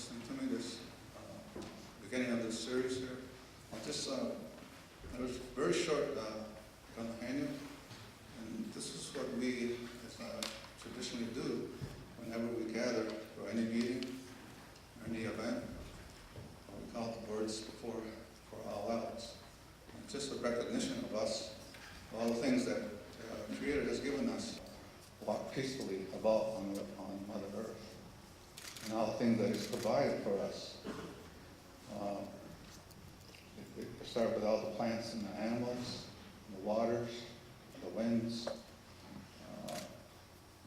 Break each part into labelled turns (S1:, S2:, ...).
S1: listening to me this beginning of this series here. I'll just, it was very short, on the manual, and this is what we traditionally do whenever we gather for any meeting, or any event. We call it the words before all else. It's just a recognition of us, all the things that the Creator has given us, walk peacefully about on Mother Earth, and all the things that He's provided for us. It starts with all the plants and the animals, the waters, the winds,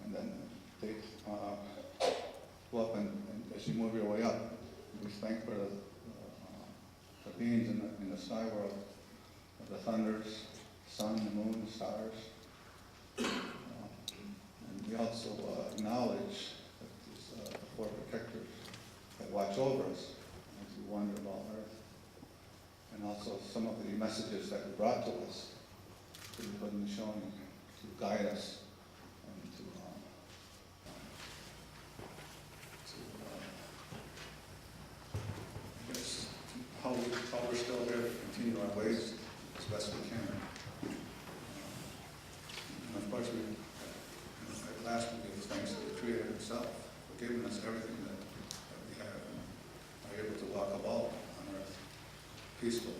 S1: and then they go up, and as you move your way up, we thank for the beings in the sky world, the thunders, sun, the moon, the stars. And we also acknowledge that these the four protectors that watch over us as we wander about Earth. And also some of the messages that were brought to us through the Brightening the Chain to guide us and to I guess how we're still here to continue our ways as best we can. And of course, at last we give thanks to the Creator Himself for giving us everything that we have and are able to walk about on Earth peacefully.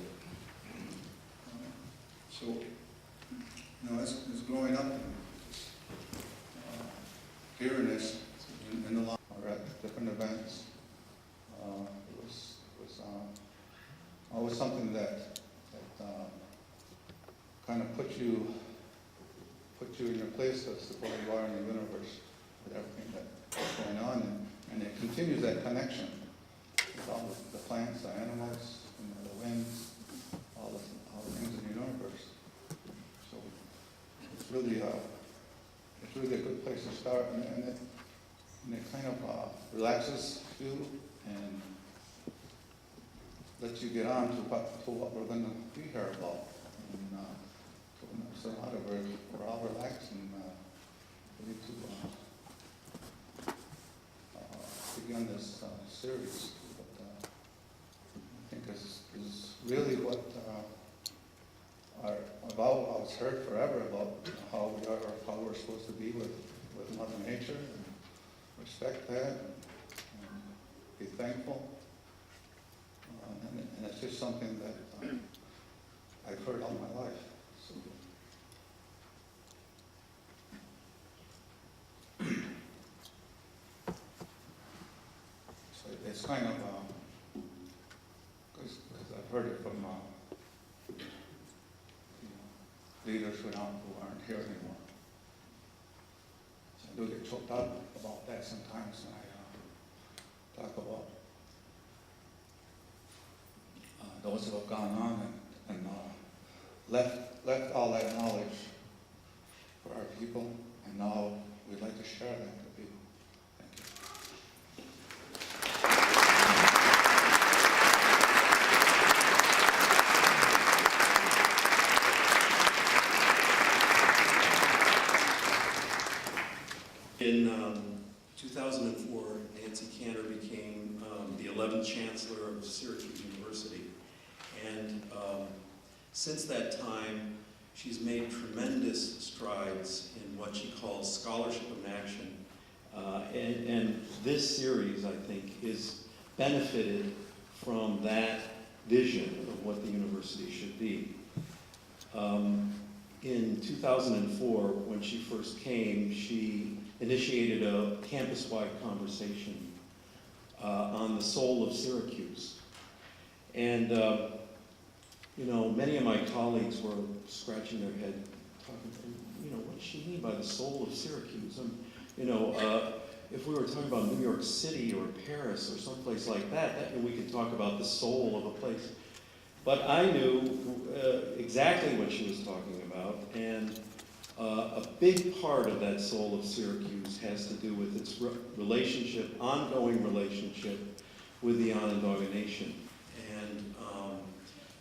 S1: So, as growing up and hearing this in the line or at different events, it was always something that kind of put you in your place as to where you are in the universe with everything that's going on, and it continues that connection with all the plants, the animals, the winds, all the things in the universe. So it's really a good place to start, and it kind of relaxes you and lets you get on to what we're going to be here about. And, so now that we're all relaxed and ready to begin this series. But I think is really what I've always heard forever about how we're supposed to be with Mother Nature, and respect that, and be thankful. And it's just something that I've heard all my life. So it's kind of, because I've heard it from leaders who aren't here anymore. So I do get choked up about that sometimes when I talk about those who have gone on and left all that knowledge for our people, and now we'd like to share that with people. Thank
S2: you. In 2004, Nancy Cantor became the 11th Chancellor of Syracuse University. And since that time, she's made tremendous strides in what she calls scholarship in action. And this series, I think, is benefited from that vision of what the university should be. In 2004, when she first came, she initiated a campus-wide conversation on the soul of Syracuse. And many of my colleagues were scratching their head, talking, what does she mean by the soul of Syracuse? And, if we were talking about New York City or Paris or someplace like that, we could talk about the soul of a place. But I knew exactly what she was talking about, and a big part of that soul of Syracuse has to do with its ongoing relationship with the Onondaga Nation. And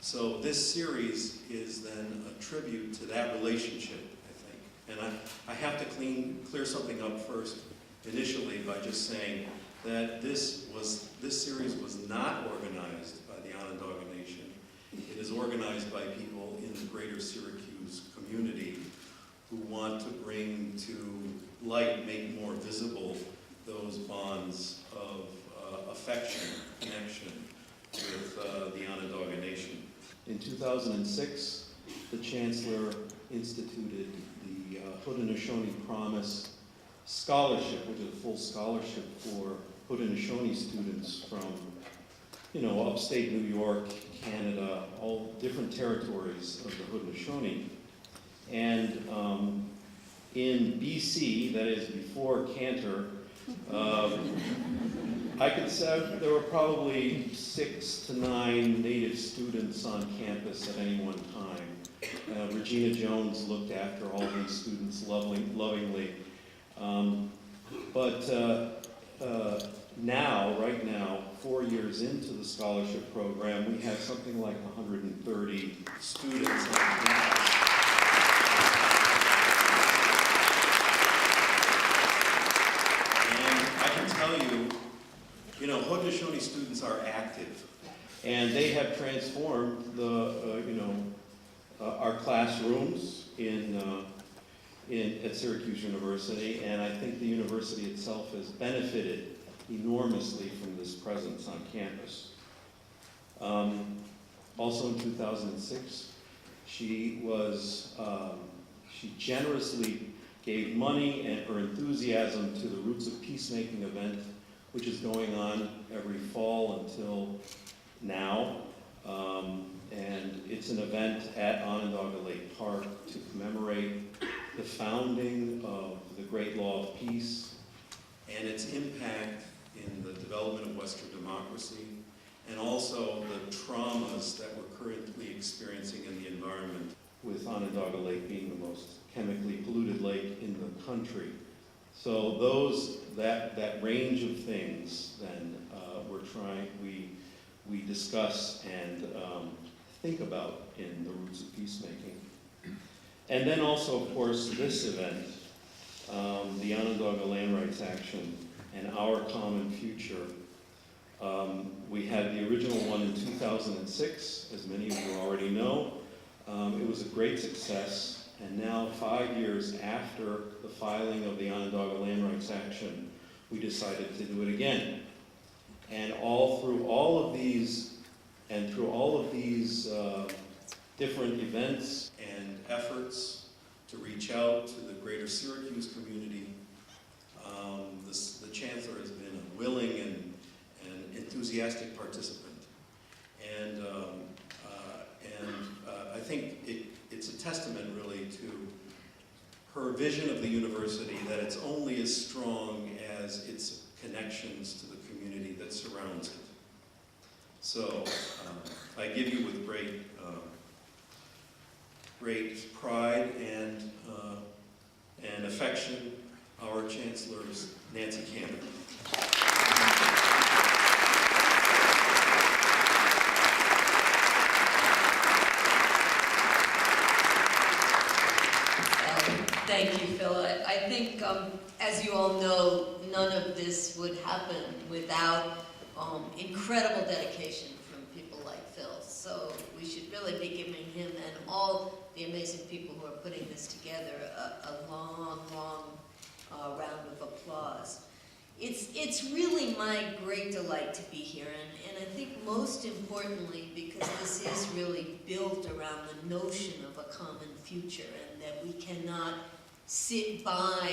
S2: so this series is then a tribute to that relationship, I think. And I have to clear something up first, initially, by just saying that this series was not organized by the Onondaga Nation. It is organized by people in the greater Syracuse community who want to bring to light, make more visible those bonds of affection, connection with the Onondaga Nation. In 2006, the Chancellor instituted the Haudenosaunee Promise Scholarship, which is a full scholarship for Haudenosaunee students from, upstate New York, Canada, all different territories of the Haudenosaunee. And in BC, that is before Cantor, I could say there were probably 6 to 9 Native students on campus at any one time. Regina Jones looked after all these students lovingly. Right now, 4 years into the scholarship program, we have something like 130 students on campus. And I can tell you, Haudenosaunee students are active, and they have transformed our classrooms at Syracuse University, and I think the university itself has benefited enormously from this presence on campus. Also in 2006, she generously gave money and her enthusiasm to the Roots of Peacemaking event, which is going on every fall until now. And it's an event at Onondaga Lake Park to commemorate the founding of the Great Law of Peace and its impact in the development of Western democracy, and also the traumas that we're currently experiencing in the environment, with Onondaga Lake being the most chemically polluted lake in the country. So that range of things then we discuss and think about in the Roots of Peacemaking. And then also, of course, this event, the Onondaga Land Rights Action and Our Common Future. We had the original one in 2006, as many of you already know. It was a great success, and now 5 years after the filing of the Onondaga Land Rights Action, we decided to do it again. And through all of these different events and efforts to reach out to the greater Syracuse community, the Chancellor has been a willing and enthusiastic participant. And I think it's a testament really to her vision of the university, that it's only as strong as its connections to the community that surrounds it. So I give you with great pride and affection our Chancellor's Nancy Cantor.
S3: Thank you, Phil. I think, as you all know, none of this would happen without incredible dedication from people like Phil. So we should really be giving him and all the amazing people who are putting this together a long, long round of applause. It's really my great delight to be here, and I think most importantly because this is really built around the notion of a common future, and that we cannot sit by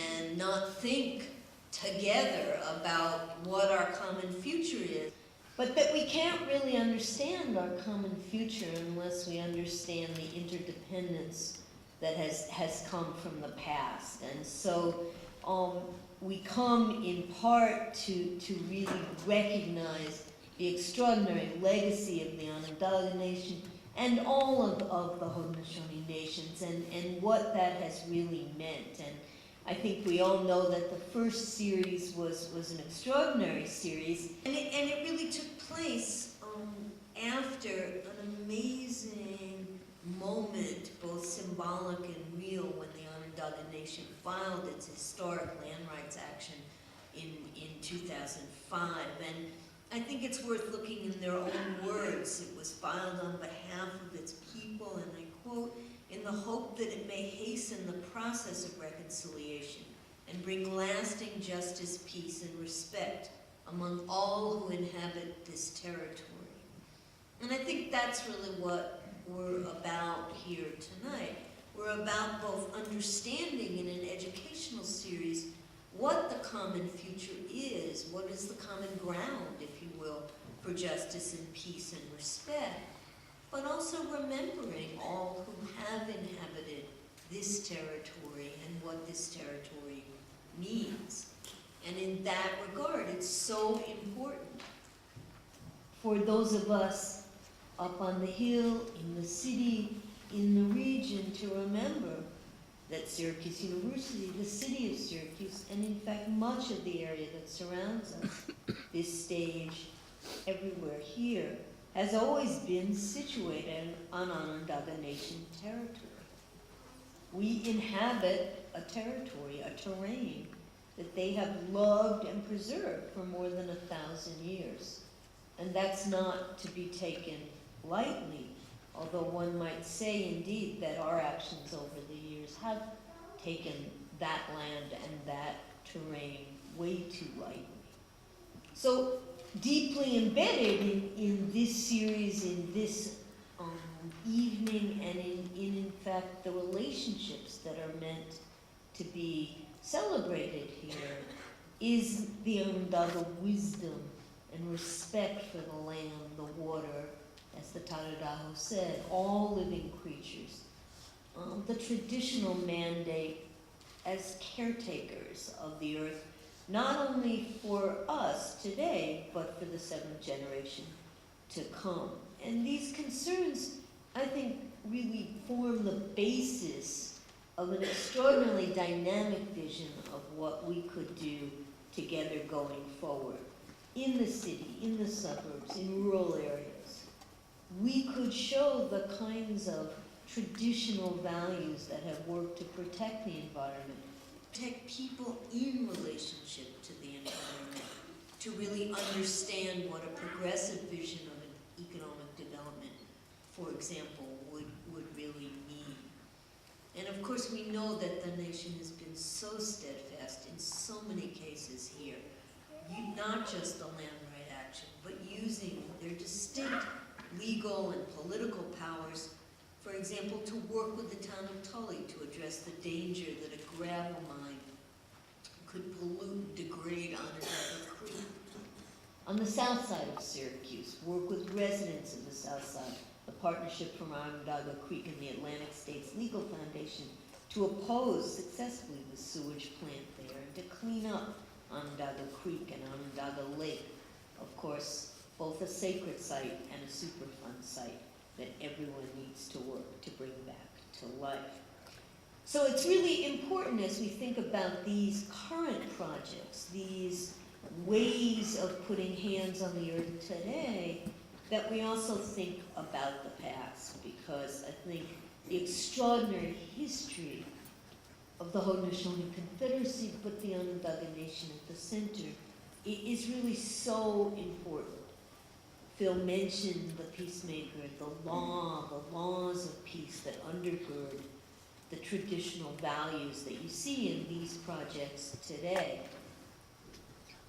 S3: and not think together about what our common future is. But that we can't really understand our common future unless we understand the interdependence that has come from the past. And so we come in part to really recognize the extraordinary legacy of the Onondaga Nation and all of the Haudenosaunee nations, and what that has really meant. And I think we all know that the first series was an extraordinary series, and it really took place after an amazing moment, both symbolic and real, when the Onondaga Nation filed its historic land rights action in 2005. And I think it's worth looking in their own words. It was filed on behalf of its people, and I quote, "in the hope that it may hasten the process of reconciliation and bring lasting justice, peace, and respect among all who inhabit this territory." And I think that's really what we're about here tonight. We're about both understanding in an educational series what the common future is, what is the common ground, if you will, for justice and peace and respect, but also remembering all who have inhabited this territory and what this territory means. And in that regard, it's so important for those of us up on the hill, in the city, in the region, to remember that Syracuse University, the city of Syracuse, and in fact much of the area that surrounds us, this stage, everywhere here, has always been situated on Onondaga Nation territory. We inhabit a territory, a terrain, that they have loved and preserved for more than 1,000 years. And that's not to be taken lightly, although one might say indeed that our actions over the years have taken that land and that terrain way too lightly. So deeply embedded in this series, in this evening, and in fact the relationships that are meant to be celebrated here, is the Onondaga wisdom and respect for the land, the water, as the Taradaho said, all living creatures. The traditional mandate as caretakers of the earth, not only for us today, but for the 7th generation to come. And these concerns, I think, really form the basis of an extraordinarily dynamic vision of what we could do together going forward. In the city, in the suburbs, in rural areas, we could show the kinds of traditional values that have worked to protect the environment, protect people in relationship to the environment, to really understand what a progressive vision of an economic development, for example, would really mean. And of course, we know that the nation has been so steadfast in so many cases here, not just the land right action, but using their distinct legal and political powers, for example, to work with the town of Tully to address the danger that a gravel mine could pollute and degrade Onondaga Creek. On the south side of Syracuse, work with residents of the south side, the Partnership for Onondaga Creek and the Atlantic States Legal Foundation, to oppose successfully the sewage plant there and to clean up Onondaga Creek and Onondaga Lake, of course, both a sacred site and a Superfund site that everyone needs to work to bring back to life. So it's really important as we think about these current projects, these ways of putting hands on the earth today, that we also think about the past, because I think the extraordinary history of the Haudenosaunee Confederacy, but the Onondaga Nation at the center, it is really so important. Phil mentioned the peacemaker, the laws of peace that undergird the traditional values that you see in these projects today.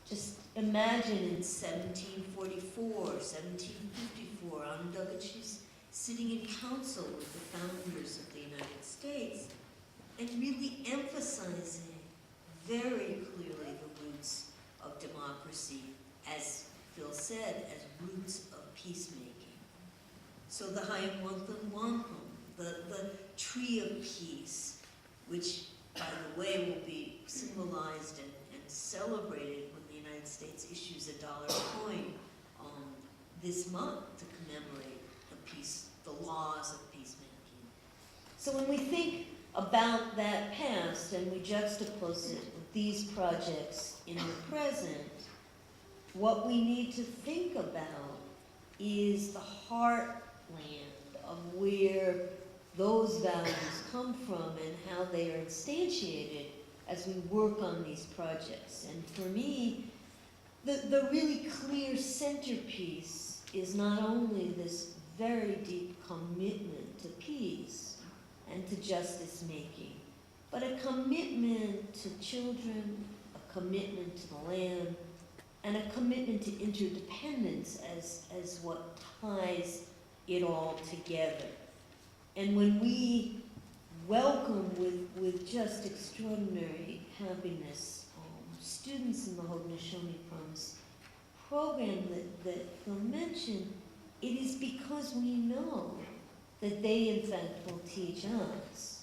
S3: Just imagine in 1744, 1754, Onondaga chiefs sitting in council with the founders of the United States and really emphasizing very clearly the roots of democracy, as Phil said, as roots of peacemaking. So the Hayamwantham Wampum, the tree of peace, which, by the way, will be symbolized and celebrated when the United States issues a dollar coin this month to commemorate the laws of peacemaking. So when we think about that past and we juxtapose it with these projects in the present, what we need to think about is the heartland of where those values come from and how they are instantiated
S4: as we work on these projects. And for me, the really clear centerpiece is not only this very deep commitment to peace and to justice making, but a commitment to children, a commitment to the land, and a commitment to interdependence as what ties it all together. And when we welcome with just extraordinary happiness students in the Haudenosaunee Promise program that Phil mentioned, it is because we know that they in fact will teach us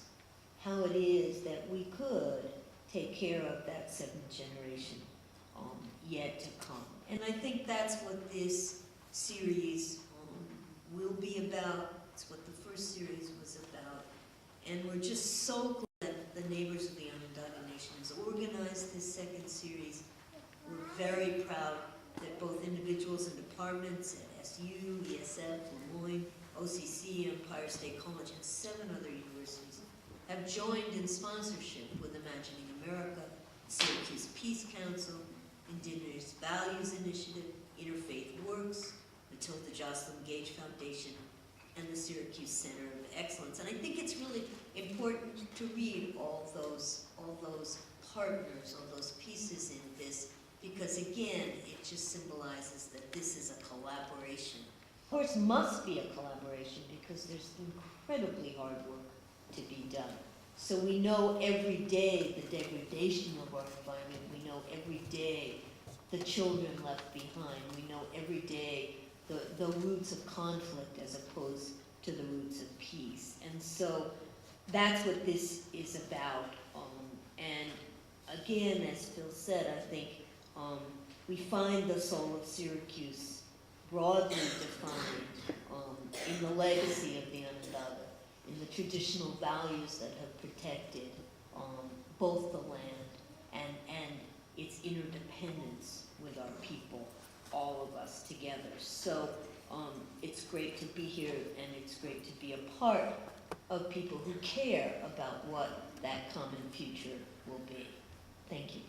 S4: how it is that we could take care of that seventh generation yet to come. And I think that's what this series will be about. It's what the first series was about. And we're just so glad the neighbors of the Onondaga Nation has organized this second series. We're very proud that both individuals and departments at SU, ESF, Lemoyne, OCC, Empire State College, and 7 other universities have joined in sponsorship with Imagining America, Syracuse Peace Council, Indigenous Values Initiative, Interfaith Works, Matilda Jocelyn Gage Foundation, and the Syracuse Center of Excellence. And I think it's really important to read all those partners, all those pieces in this, because again, it just symbolizes that this is a collaboration. Of course, must be a collaboration because there's incredibly hard work to be done. So we know every day the degradation of our environment. We know every day the children left behind. We know every day the roots of conflict as opposed to the roots of peace. And so that's what this is about. And again, as Phil said, I think we find the soul of Syracuse broadly defined in the legacy of the Onondaga, in the traditional values that have protected both the land and its interdependence with our people, all of us together. So it's great to be here, and it's great to be a part of people who care about what that common future will be. Thank you.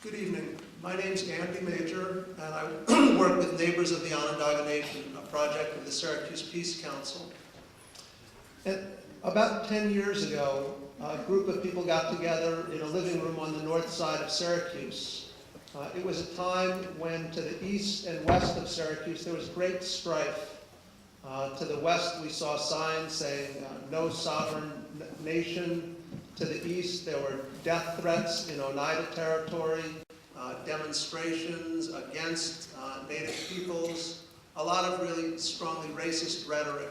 S5: Good evening. My name's Andy Major, and I work with Neighbors of the Onondaga Nation, a project of the Syracuse Peace Council. And about 10 years ago, a group of people got together in a living room on the north side of Syracuse. It was a time when to the east and west of Syracuse there was great strife. To the west we saw signs saying no sovereign nation. To the east there were death threats in Oneida territory, demonstrations against Native peoples, a lot of really strongly racist rhetoric.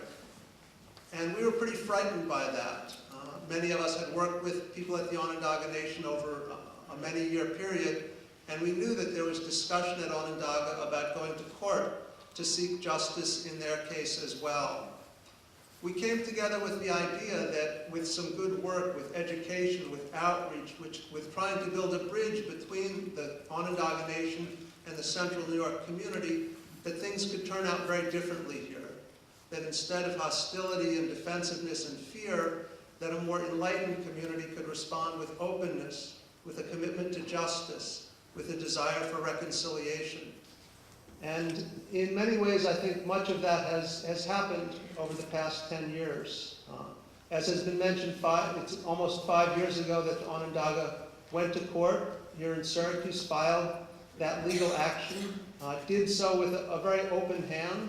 S5: And we were pretty frightened by that. Many of us had worked with people at the Onondaga Nation over a many-year period, and we knew that there was discussion at Onondaga about going to court to seek justice in their case as well. We came together with the idea that with some good work, with education, with outreach, with trying to build a bridge between the Onondaga Nation and the Central New York community, that things could turn out very differently here. That instead of hostility and defensiveness and fear, that a more enlightened community could respond with openness, with a commitment to justice, with a desire for reconciliation. And in many ways, I think much of that has happened over the past 10 years. As has been mentioned, it's almost 5 years ago that the Onondaga went to court here in Syracuse, filed that legal action, did so with a very open hand.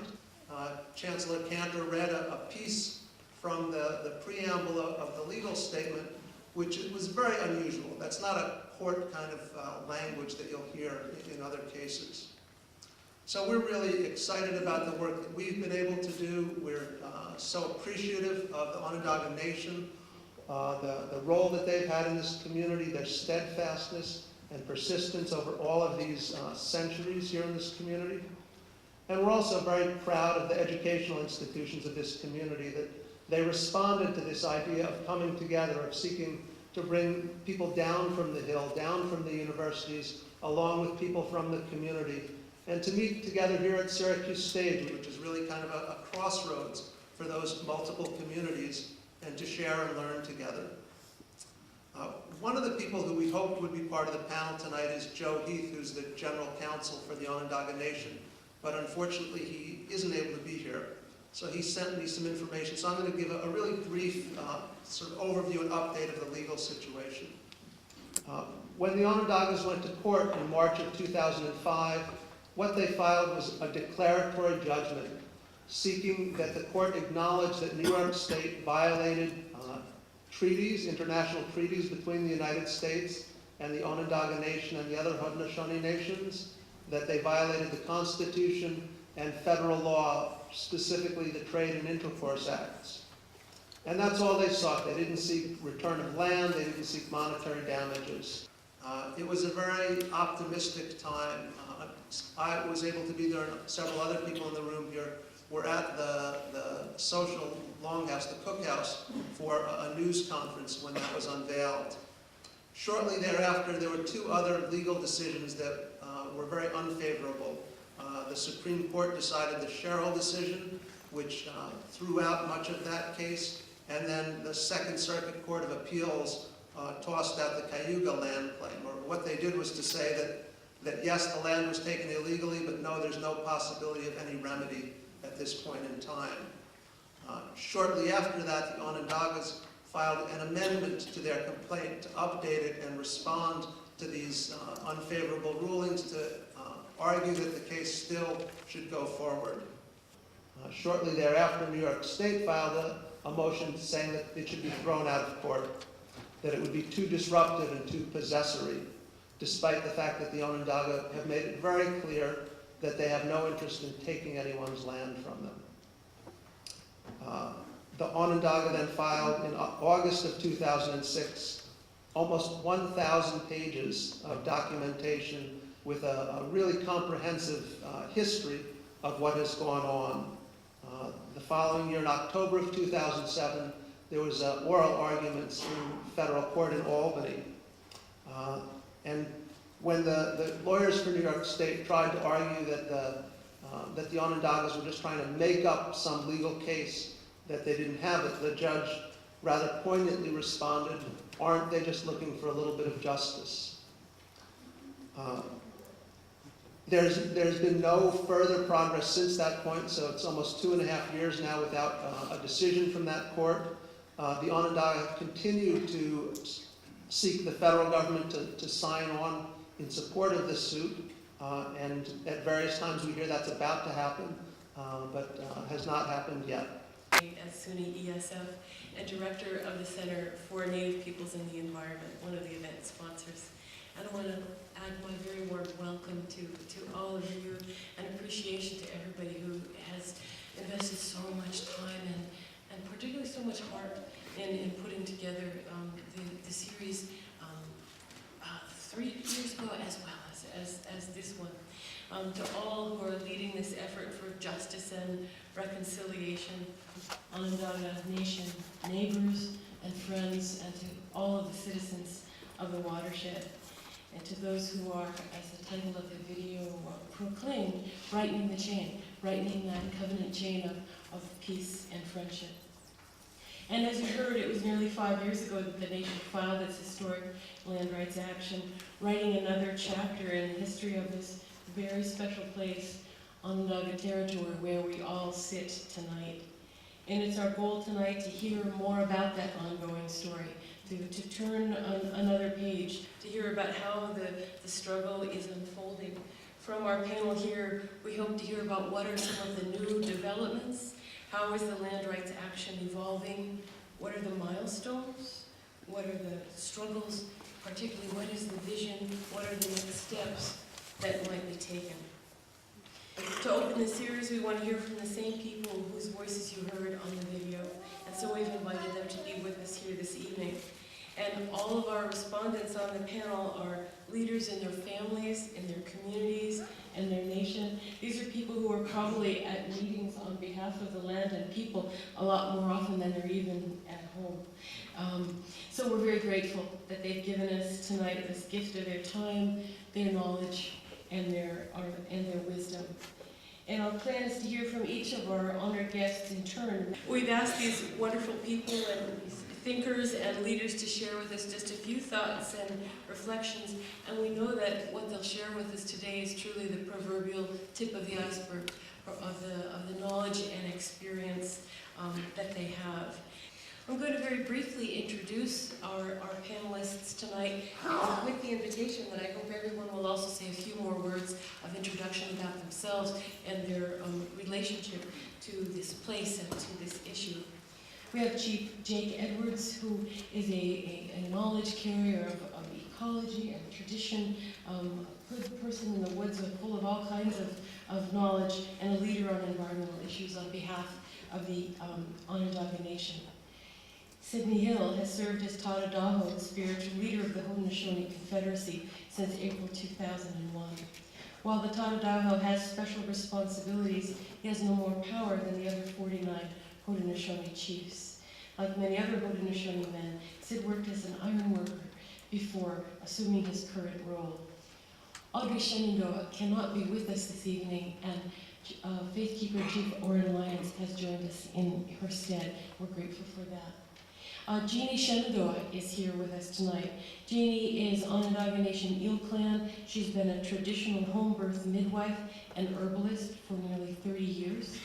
S5: Chancellor Cantor read a piece from the preamble of the legal statement, which was very unusual. That's not a court kind of language that you'll hear in other cases. So we're really excited about the work that we've been able to do. We're so appreciative of the Onondaga Nation, the role that they've had in this community, their steadfastness and persistence over all of these centuries here in this community. And we're also very proud of the educational institutions of this community, that they responded to this idea of coming together, of seeking to bring people down from the hill, down from the universities, along with people from the community, and to meet together here at Syracuse Stage, which is really kind of a crossroads for those multiple communities, and to share and learn together. One of the people who we hoped would be part of the panel tonight is Joe Heath, who's the General Counsel for the Onondaga Nation, but unfortunately he isn't able to be here. So he sent me some information, so I'm going to give a really brief sort of overview and update of the legal situation. When the Onondagas went to court in March of 2005, what they filed was a declaratory judgment seeking that the court acknowledge that New York State violated treaties, international treaties between the United States and the Onondaga Nation and the other Haudenosaunee nations, that they violated the Constitution and federal law, specifically the Trade and Intercourse Acts. And that's all they sought. They didn't seek return of land, they didn't seek monetary damages. It was a very optimistic time. I was able to be there, and several other people in the room here were at the social longhouse, the cookhouse, for a news conference when that was unveiled. Shortly thereafter, there were two other legal decisions that were very unfavorable. The Supreme Court decided the Sherrill decision, which threw out much of that case, and then the Second Circuit Court of Appeals tossed out the Cayuga land claim. Or what they did was to say that yes, the land was taken illegally, but no, there's no possibility of any remedy at this point in time. Shortly after that, the Onondagas filed an amendment to their complaint to update it and respond to these unfavorable rulings, to argue that the case still should go forward. Shortly thereafter, New York State filed a motion saying that it should be thrown out of court, that it would be too disruptive and too possessory, despite the fact that the Onondaga have made it very clear that they have no interest in taking anyone's land from them. The Onondaga then filed in August of 2006 almost 1,000 pages of documentation with a really comprehensive history of what has gone on. The following year, in October of 2007, there was oral arguments in federal court in Albany. And when the lawyers for New York State tried to argue that the Onondagas were just trying to make up some legal case, that they didn't have it, the judge rather poignantly responded, "Aren't they just looking for a little bit of justice?" There's been no further progress since that point, so it's almost 2.5 years now without a decision from that court. The Onondaga continued to seek the federal government to sign on in support of this suit, and at various times we hear that's about to happen, but has not happened yet.
S6: As SUNY ESF and Director of the Center for Native Peoples and the Environment, one of the event sponsors. And I want to add my very warm welcome to all of you and appreciation to everybody who has invested so much time and particularly so much heart in putting together the series 3 years ago as well as this one. To all who are leading this effort for justice and reconciliation, Onondaga Nation neighbors and friends, and to all of the citizens of the watershed, and to those who are, as the title of the video proclaimed, brightening the chain, brightening that covenant chain of peace and friendship. And as you heard, it was nearly 5 years ago that the nation filed its historic land rights action, writing another chapter in the history of this very special place, Onondaga territory, where we all sit tonight. And it's our goal tonight to hear more about that ongoing story, to turn another page, to hear about how the struggle is unfolding. From our panel here, we hope to hear about what are some of the new developments, how is the land rights action evolving, what are the milestones, what are the struggles, particularly what is the vision, what are the next steps that might be taken. To open the series, we want to hear from the same people whose voices you heard on the video, and so we've invited them to be with us here this evening. And all of our respondents on the panel are leaders in their families, in their communities, and their nation. These are people who are probably at meetings on behalf of the land and people a lot more often than they're even at home. So we're very grateful that they've given us tonight this gift of their time, their knowledge, and their wisdom. And our plan is to hear from each of our honored guests in turn. We've asked these wonderful people and these thinkers and leaders to share with us just a few thoughts and reflections, and we know that what they'll share with us today is truly the proverbial tip of the iceberg of the knowledge and experience that they have. I'm going to very briefly introduce our panelists tonight with the invitation that I hope everyone will also say a few more words of introduction about themselves and their relationship to this place and to this issue. We have Chief Jake Edwards, who is a knowledge carrier of ecology and tradition, a good person in the woods, full of all kinds of knowledge, and a leader on environmental issues on behalf of the Onondaga Nation. Sidney Hill has served as Tadadaho, spiritual leader of the Haudenosaunee Confederacy, since April 2001. While the Tadadaho has special responsibilities, he has no more power than the other 49 Haudenosaunee chiefs. Like many other Haudenosaunee men, Sid worked as an iron worker before assuming his current role. Audrey Shenandoah cannot be with us this evening, and Faithkeeper Chief Orrin Lyons has joined us in her stead. We're grateful for that. Jeannie Shenandoah is here with us tonight. Jeannie is Onondaga Nation Eel Clan. She's been a traditional home birth midwife and herbalist for nearly 30 years.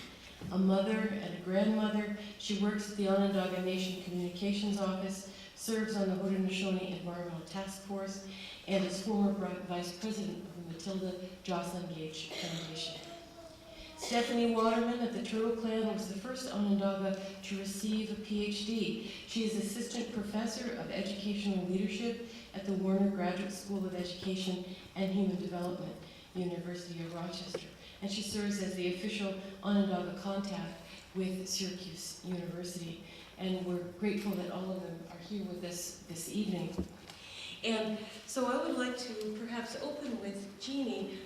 S6: A mother and a grandmother, she works at the Onondaga Nation Communications Office, serves on the Haudenosaunee Environmental Task Force, and is former Vice President of the Matilda Jocelyn Gage Foundation. Stephanie Waterman of the Turtle Clan was the first Onondaga to receive a PhD. She is Assistant Professor of Educational Leadership at the Warner Graduate School of Education and Human Development, University of Rochester. And she serves as the official Onondaga contact with Syracuse University. And we're grateful that all of them are here with us this evening. And so I would like to perhaps open with Jeannie.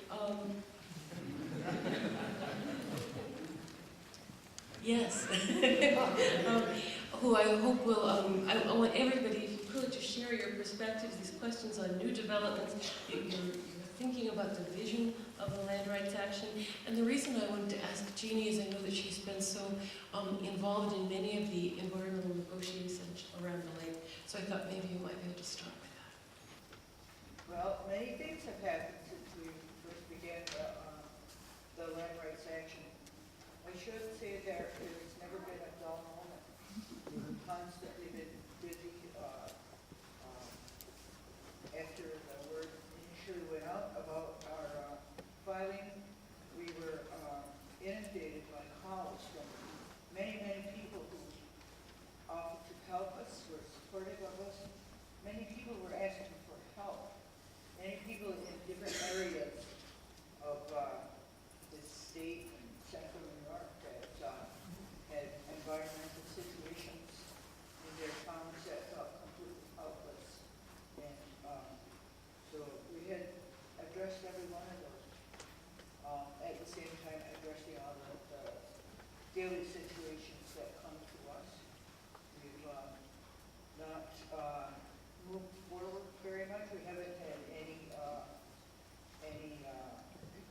S6: Yes, who I hope will, I want everybody, if you could, to share your perspectives, these questions on new developments. You're thinking about the vision of the land rights action. And the reason I wanted to ask Jeannie is I know that she's been so involved in many of the environmental negotiations around the lake. So I thought maybe you might be able to start with that.
S7: Well, many things have happened since we first began the land rights action. I should say there's never been a dull moment. We've constantly been busy. After the word initially went out about our filing, we were inundated by calls from many, many people who offered to help us, were supportive of us. Many people were asking for help. Many people in different areas of the state and central New York that had environmental situations in their towns that felt completely helpless. And so we had addressed every one of those. At the same time, addressing all the daily situations that come to us. We've not moved forward very much. We haven't had any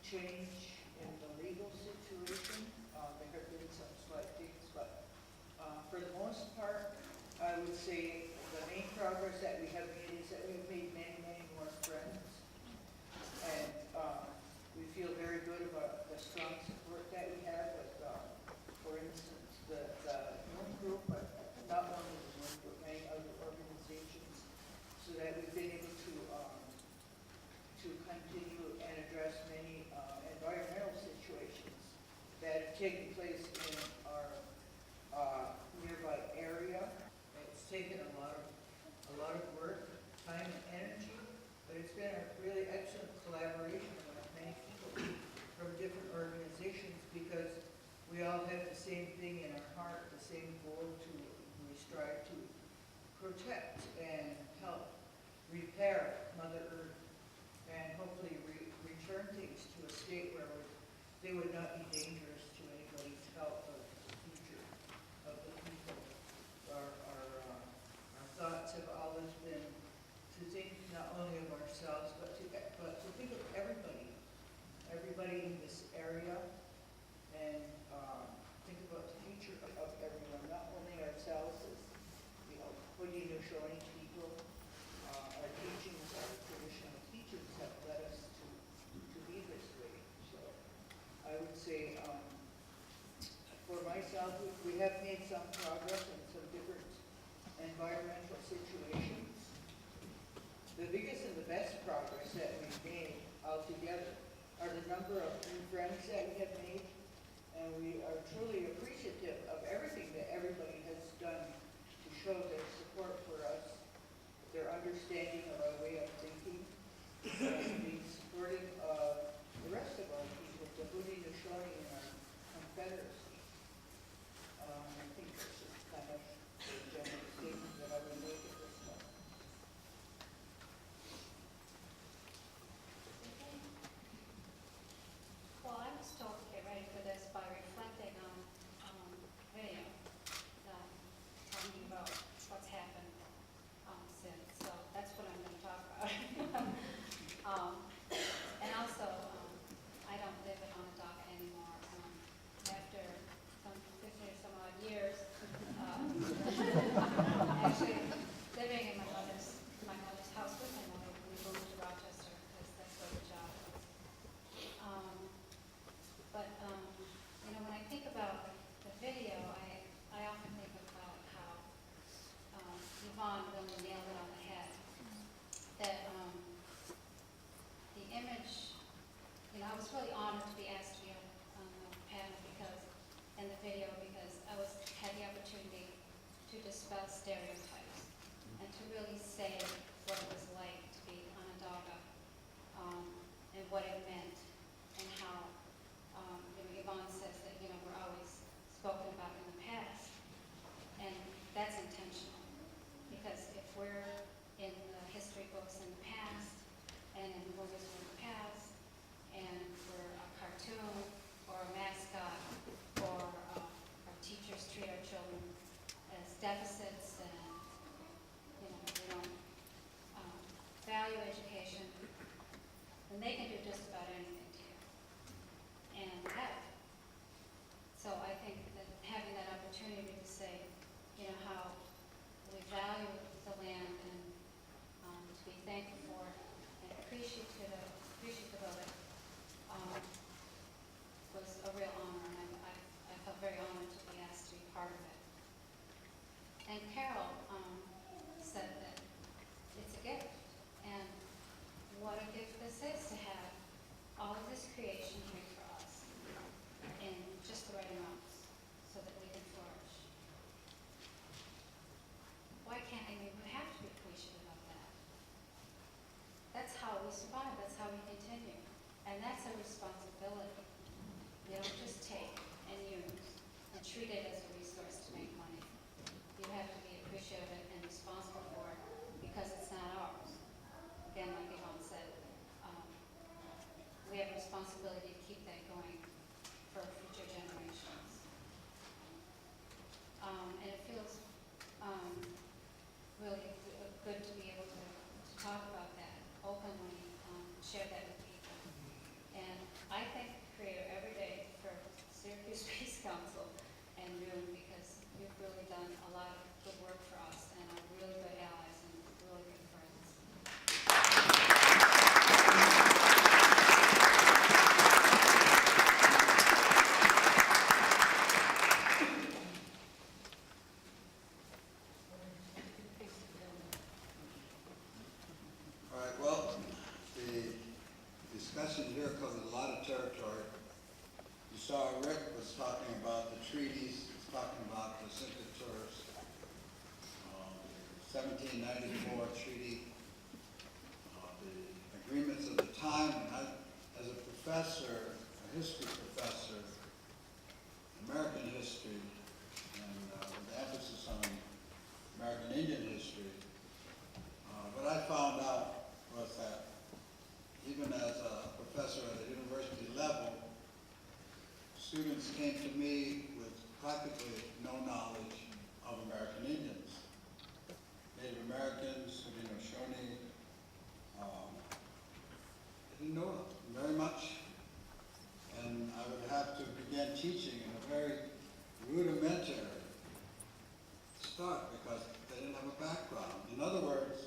S7: change in the legal situation. There have been some slight things, but for the most part, I would say the main progress that we have made is that we've made many, many more friends. And we feel very good about the strong support that we have with, for instance, the Moon Group, but not only the Moon Group, many other organizations, so that we've been able to continue and address many environmental situations that have taken place in our nearby area. It's taken a lot of work, time, and energy, but it's been a really excellent collaboration with many people from different organizations because we all have the same thing in our heart, the same goal we strive to protect and help repair Mother Earth and hopefully return things to a state they would not be dangerous to anybody's health or the future of the people. Our thoughts have always been to think not only of ourselves, but to think of everybody in this area, and think about the future of everyone, not only ourselves as, you know, Haudenosaunee people. Our teachings, our traditional teachings have led us to be this way. So I would say, for myself, we have made some progress in some different environmental situations. The biggest and the best progress that we've made altogether are the number of new friends that we have made, and we are truly appreciative of everything that everybody has done to show their support for us, their understanding of our way of thinking, and being supportive of the rest of our people, the Haudenosaunee and our confederacy. I think this is kind of the general statement that I would make at this point.
S8: Well, I was told to get ready for this by reflecting on video, talking about what's happened since. So that's what I'm going to talk about. And also, I don't live in Onondaga anymore. After some 50 or some odd years, actually living in my mother's house with my mother, we moved to Rochester because that's where the job was. But you know, when I think about the video, I often think about how Yvonne really nailed it on the head. That the image, you know, I was really honored to be asked to be on the panel because, in the video, because I had the opportunity to dispel stereotypes and to really say what it was like to be Onondaga, and what it meant, and how you know, Yvonne says that, you know, we're always spoken about in the past, and that's intentional, because if we're in the history books in the past, and in the movies from the past, and we're a cartoon, or a mascot, or our teachers treat our children as deficits, and, you know, we don't value education, then they can do just about anything to you. And have. So I think that having that opportunity to say, you know, how we value the land, and to be thankful for it and appreciative of it, was a real honor, and I felt very honored to be asked to be part of it. And Carol said that it's a gift, and what a gift this is, to have all of this creation here for us in just the right amounts so that we can flourish. Why can't we have to be appreciative of that? That's how we survive, that's how we continue. And that's a responsibility. You don't just take and use and treat it as a resource to make money. You have to be appreciative and responsible for it because it's not ours. Again, like Yvonne said, we have a responsibility to keep that going for future generations. And it feels really good to be able to talk about that openly, share that with people. And I thank the Creator every day for Syracuse Peace Council, and really because you've really done a lot of good work for us, and are really good allies and really good friends.
S9: All right, well, the discussion here covers a lot of territory. You saw Rick was talking about the treaties, he's talking about the signatures, 1794 treaty, the agreements of the time, and I, as a professor, a history professor, American history, and with emphasis on American Indian history, what I found out was that even as a professor at the university level, students came to me with practically no knowledge of American Indians. Native Americans, Haudenosaunee, I didn't know them very much. And I would have to begin teaching in a very rudimentary start because they didn't have a background. In other words,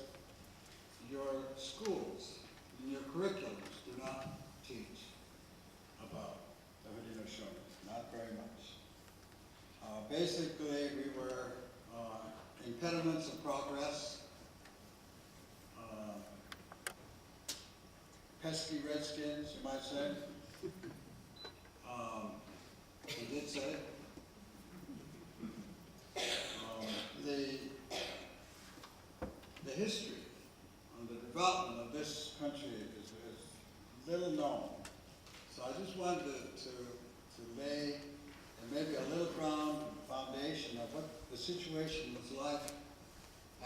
S9: your schools and your curriculums do not teach about the Haudenosaunee, not very much. Basically, we were impediments of progress, pesky redskins, you might say. He did say. The history and the development of this country is little known. So I just wanted to lay maybe a little ground foundation of what the situation was like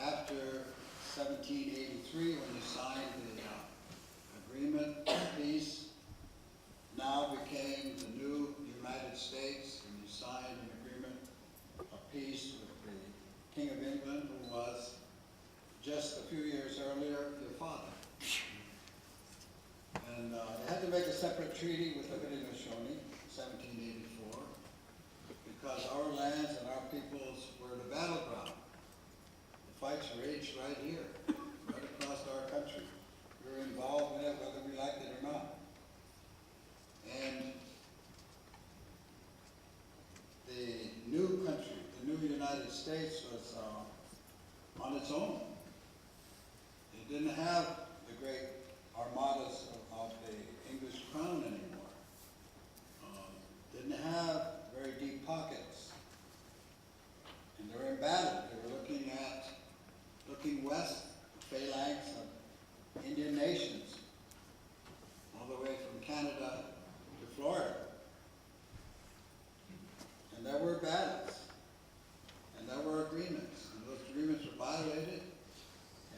S9: after 1783 when you signed the agreement of peace. Now became the new United States, and you signed an agreement of peace with the King of England, who was just a few years earlier your father. And they had to make a separate treaty with the Haudenosaunee in 1784 because our lands and our peoples were the battleground. The fights raged right here, right across our country. We were involved in it whether we liked it or not. And the new country, the new United States was on its own. It didn't have the great armadas of the English crown anymore. Didn't have very deep pockets. And they were in battle. They were looking west, the phalanx of Indian nations, all the way from Canada to Florida. And there were battles, and there were agreements, and those agreements were violated.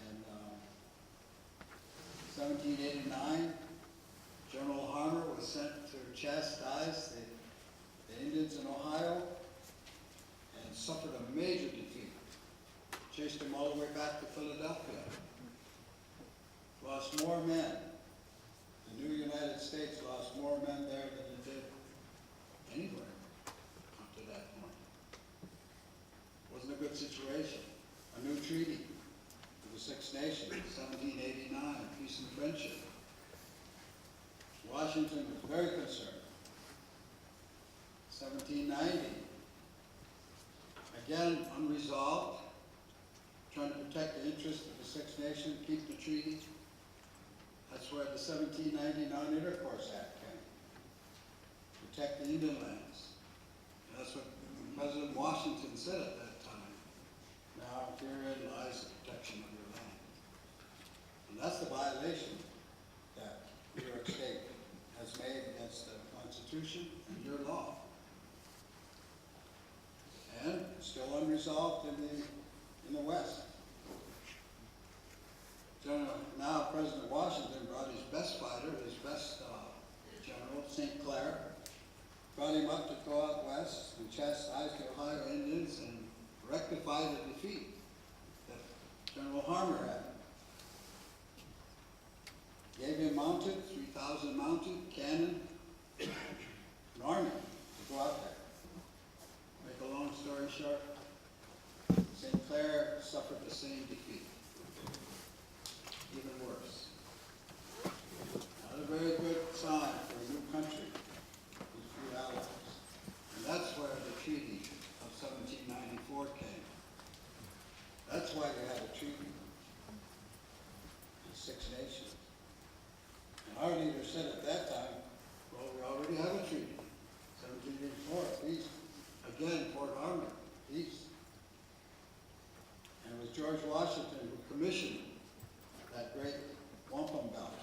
S9: And 1789, General Harmer was sent to chastise the Indians in Ohio and suffered a major defeat. Chased them all the way back to Philadelphia. Lost more men. The new United States lost more men there than it did anywhere up to that point. Wasn't a good situation. A new treaty with the Six Nations, 1789, peace and friendship. Washington was very concerned. 1790, again unresolved, trying to protect the interests of the Six Nations, keep the treaty. That's where the 1790 Non-Intercourse Act came. Protect the Indian lands. And that's what President Washington said at that time. Now, herein lies the protection of your land. And that's the violation that New York State has made against the Constitution and your law. And still unresolved in the West. Now President Washington brought his best fighter, his best general, St. Clair, brought him up to go out west and chastise the Ohio Indians and rectify the defeat that General Harmer had. Gave him mounted, 3,000 mounted, cannon, an army to go out there. Make a long story short, St. Clair suffered the same defeat. Even worse. Not a very good sign for a new country with few allies. And that's where the Treaty of 1794 came. That's why you had a treaty. The Six Nations. And our leader said at that time, well, we already have a treaty. 1784, peace. Again, Port Arthur, peace. And it was George Washington who commissioned that great wampum belt.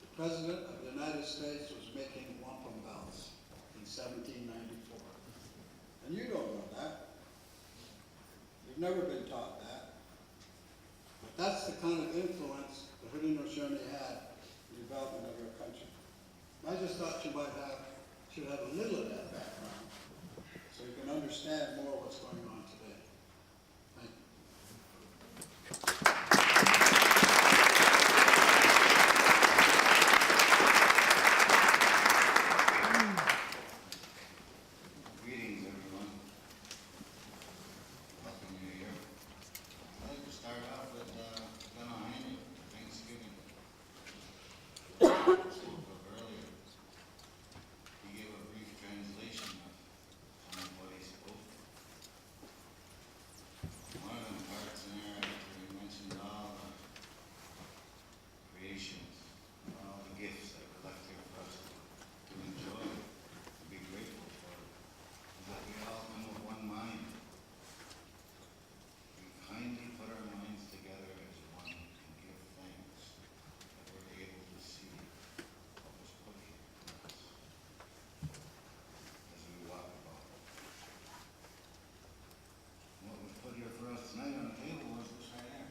S9: The President of the United States was making wampum belts in 1794. And you don't know that. You've never been taught that. But that's the kind of influence the Haudenosaunee had in the development of our country. I just thought you might have should have a little of that background, so you can understand more what's going on today. Thank you.
S10: Greetings, everyone. Happy New Year. I'd like to start off with Onondaga Thanksgiving. I spoke of earlier. He gave a brief translation of some of what he spoke. One of them parts in there after he mentioned all the creations, all the gifts that were left here for us to enjoy, to be grateful for, is that we all come with one mind. We kindly put our minds together as one and give thanks that we're able to see what was put here for us as we walk about. What was put here for us tonight on the table was this right here.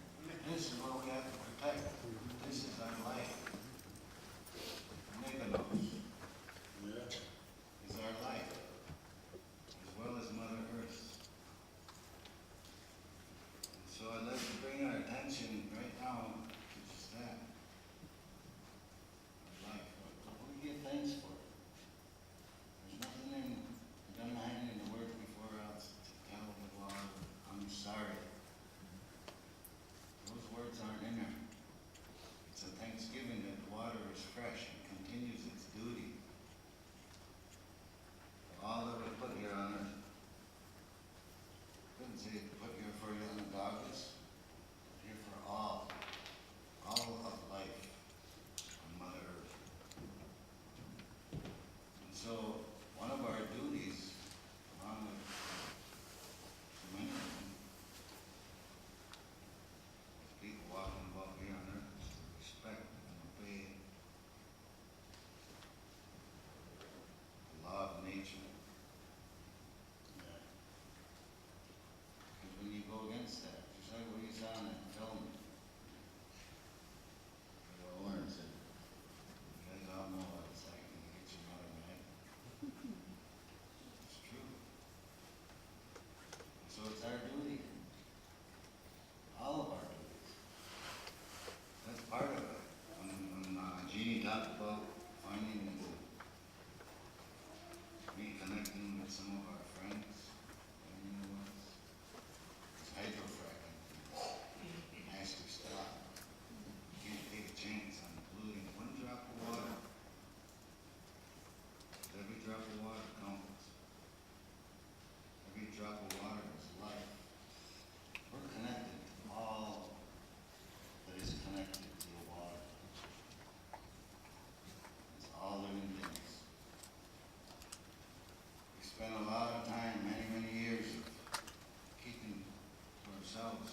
S10: This is what we have to protect. This is our life. Meganos is our life, as well as Mother Earth. And so I'd like to bring our attention right now to just that. Our life. What do we give thanks for? There's nothing in the word before us to tell the Lord, I'm sorry. Those words aren't in there. It's a thanksgiving that the water is fresh and continues its duty. All that we put here on earth. Didn't say put here for the Onondagas, here for all of life on Mother Earth. And so one of our duties, along with many of them, as people walking about here on earth, is to respect and obey the law of nature. Because when you go against that, just like what you saw in that film, the Lawrence, and you guys all know what it's like when you get your mother mad. It's true. So it's our duty, all of our duties. That's part of it. When Jeannie talked about finding and reconnecting with some of our friends, and you know what? It's hydrofracking. It has to stop. You can't take a chance on polluting one drop of water. Every drop of water counts. Every drop of water is life. We're connected to all that is connected to the water. It's all living things. We spent a lot of time, many years, keeping to ourselves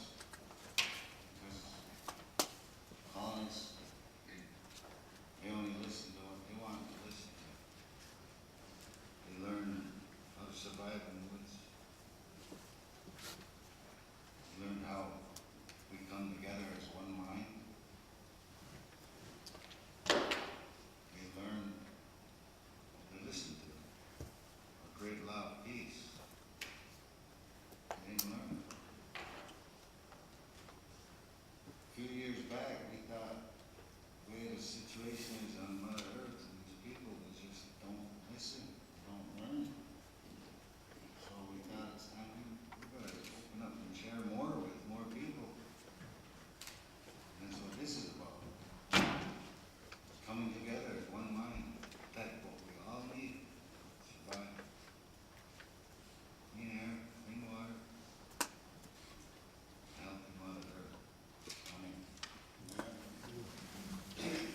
S10: because colonists, they only listen to what they want to listen to. They learn how to survive in the woods. They learn how we come together as one mind. They learn what they listen to. Our great law of peace. They didn't learn it. A few years back, we thought the way the situation is on Mother Earth and these people, they just don't listen, don't learn. So we thought it's time we better open up and share more with more people. And that's what this is about. It's coming together as one mind. That's what we all need to survive. Clean air, clean water, healthy Mother Earth. Amen.
S1: Thank you.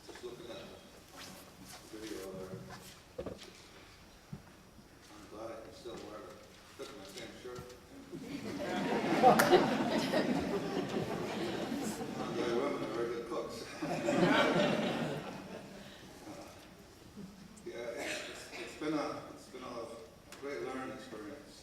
S1: Just looking at the video there, I'm glad I can still fit my same shirt. Onondaga women are very good cooks. Yeah, it's been a great learning experience.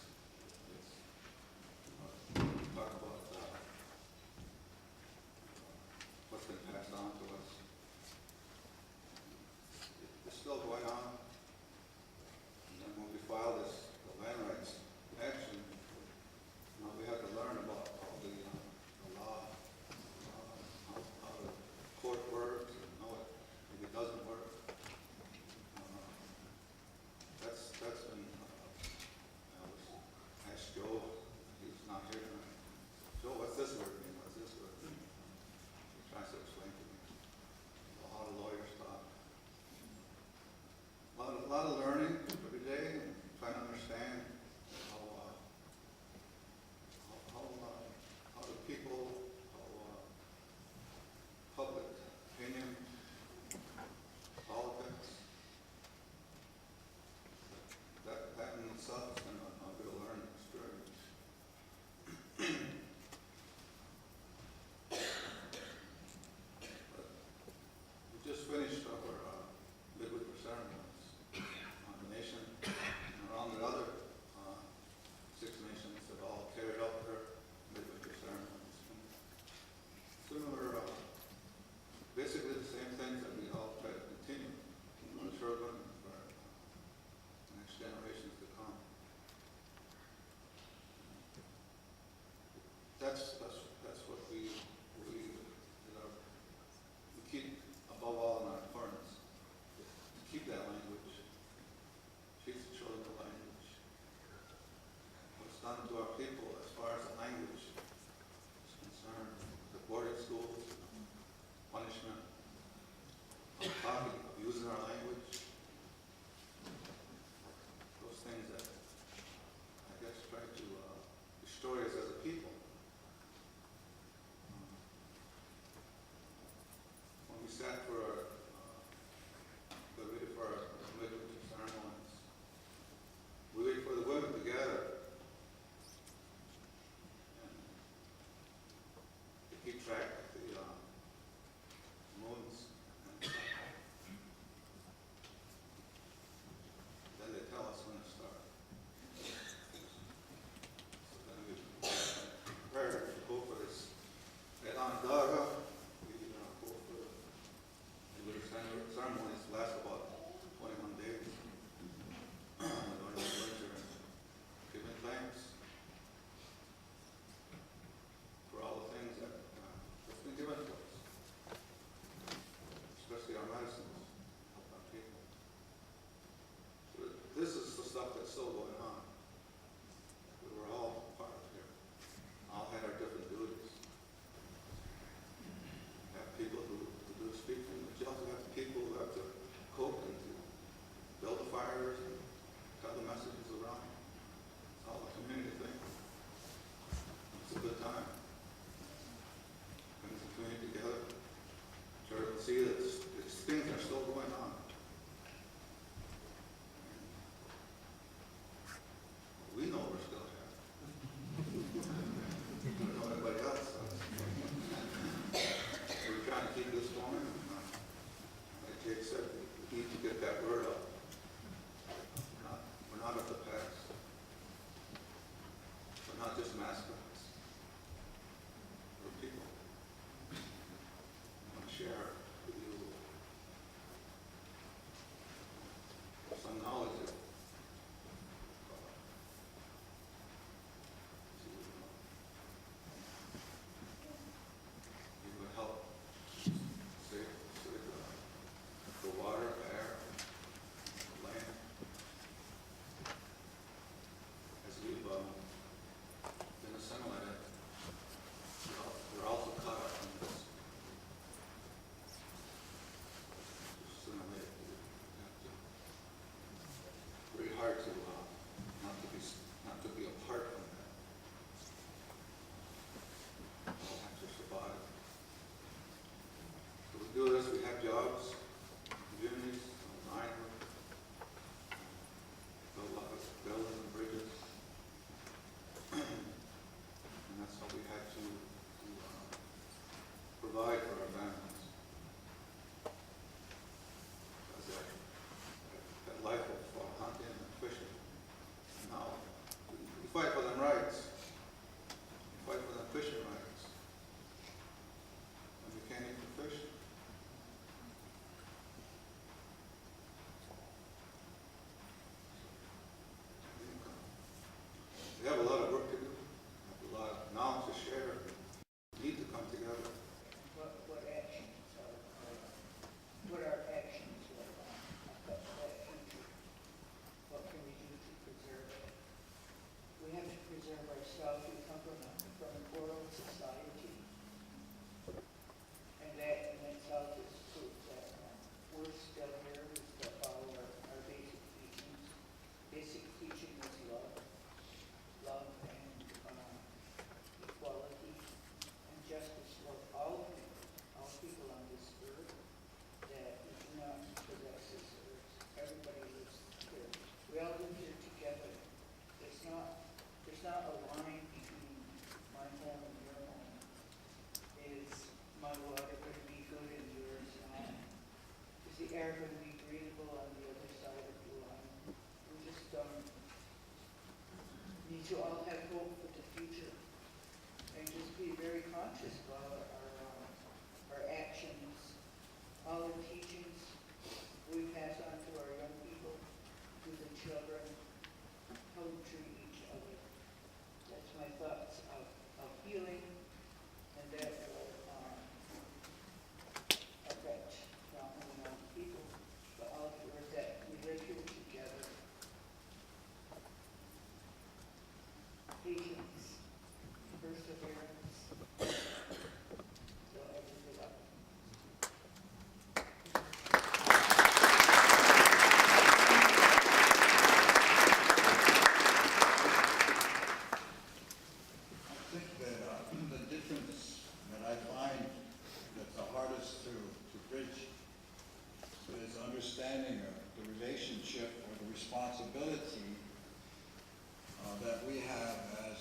S9: that we have as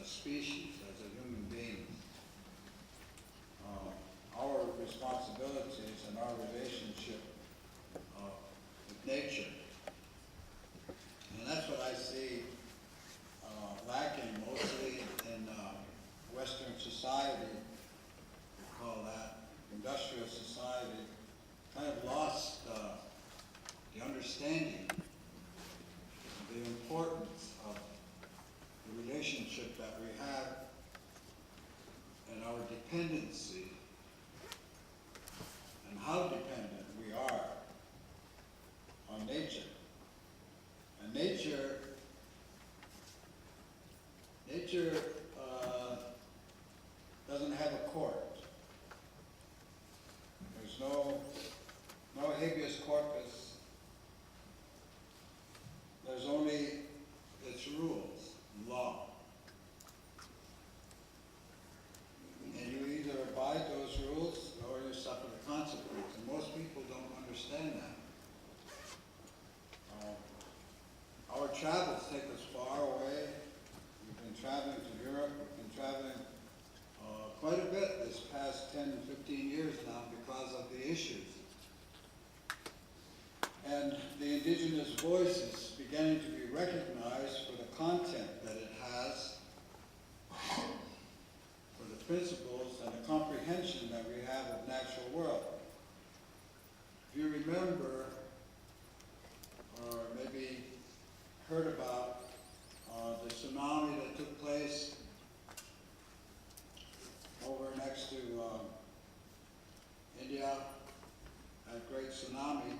S9: a species, as a human being. Our responsibilities and our relationship with nature. And that's what I see lacking mostly in Western society. We call that industrial society. Kind of lost the understanding of the importance of the relationship that we have and our dependency and how dependent we are on nature. And nature doesn't have a court. There's no habeas corpus. There's only its rules, law. And you either abide those rules or you suffer the consequence. And most people don't understand that. Our travels take us far away. We've been traveling to Europe. We've been traveling quite a bit this past 10, 15 years now because of the issues. And the indigenous voice is beginning to be recognized for the content that it has, for the principles and the comprehension that we have of natural world. If you remember, or maybe heard about the tsunami that took place over next to India, that great tsunami,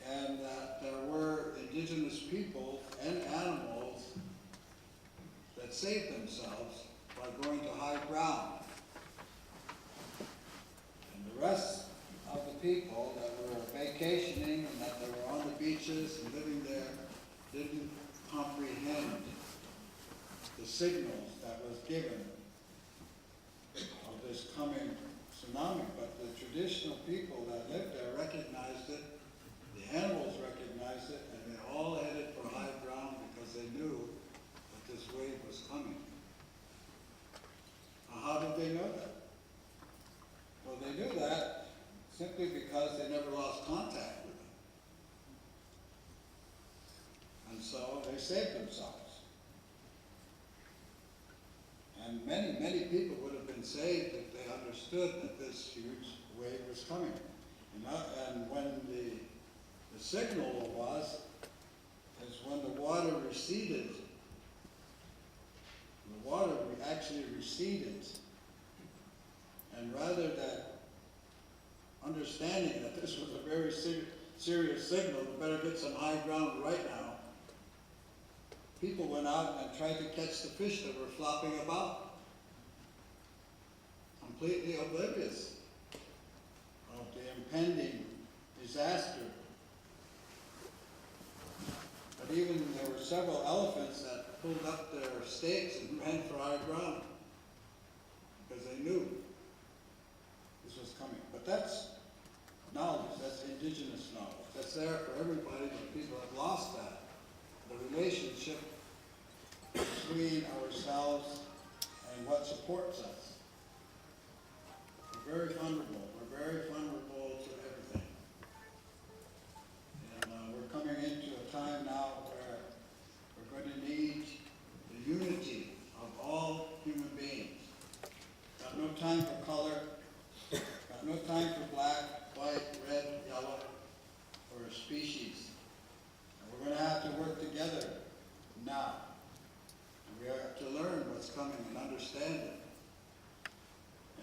S9: and that there were indigenous people and animals that saved themselves by going to high ground. And the rest of the people that were vacationing and that they were on the beaches and living there didn't comprehend the signals that was given of this coming tsunami. But the traditional people that lived there recognized it, the animals recognized it, and they all headed for high ground because they knew that this wave was coming. Now, how did they know that? Well, they knew that simply because they never lost contact with it. And so they saved themselves. And many, many people would have been saved if they understood that this huge wave was coming. And when the signal was, is when the water receded. The water actually receded. And rather than understanding that this was a very serious signal, we better get some high ground right now, people went out and tried to catch the fish that were flopping about, completely oblivious of the impending disaster. But even there were several elephants that pulled up their stakes and ran for high ground because they knew this was coming. But that's knowledge, that's indigenous knowledge. That's there for everybody, but people have lost that. The relationship between ourselves and what supports us. We're very vulnerable. We're very vulnerable to everything. And we're coming into a time now where we're going to need the unity of all human beings. Got no time for color, got no time for black, white, red, yellow, or a species. And we're going to have to work together now. We have to learn what's coming and understand it.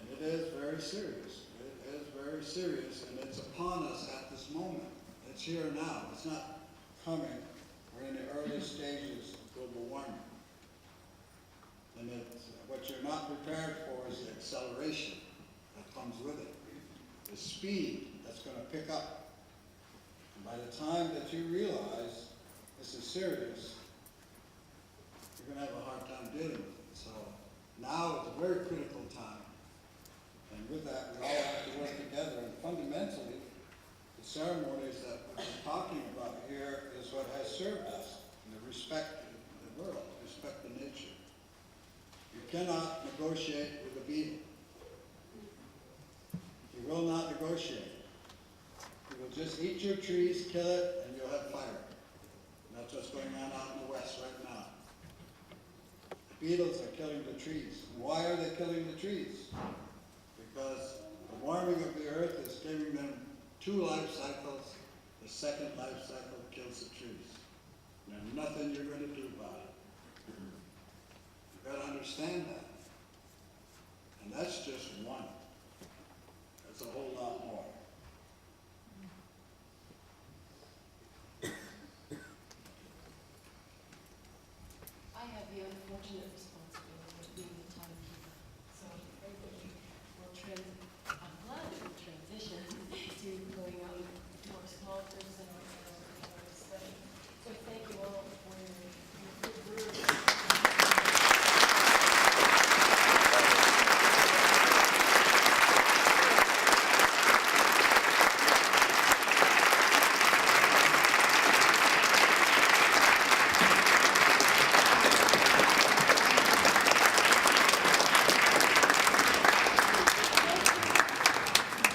S9: And it is very serious. It is very serious, and it's upon us at this moment. It's here now. It's not coming. We're in the early stages of global warming. And what you're not prepared for is the acceleration that comes with it, the speed that's going to pick up. And by the time that you realize this is serious, you're going to have a hard time dealing with it. So now is a very critical time. And with that, we all have to work together. And fundamentally, the ceremonies that we're talking about here is what has served us. And the respect, the world, respect the nature. You cannot negotiate with a beetle. You will not negotiate. You will just eat your trees, kill it, and you'll have fire. And that's what's going on out in the West right now. The beetles are killing the trees. And why are they killing the trees? Because the warming of the earth is giving them 2 life cycles. The second life cycle kills the trees. And there's nothing you're going to do about it. You've got to understand that. And that's just one. There's a whole lot more.
S6: I have the unfortunate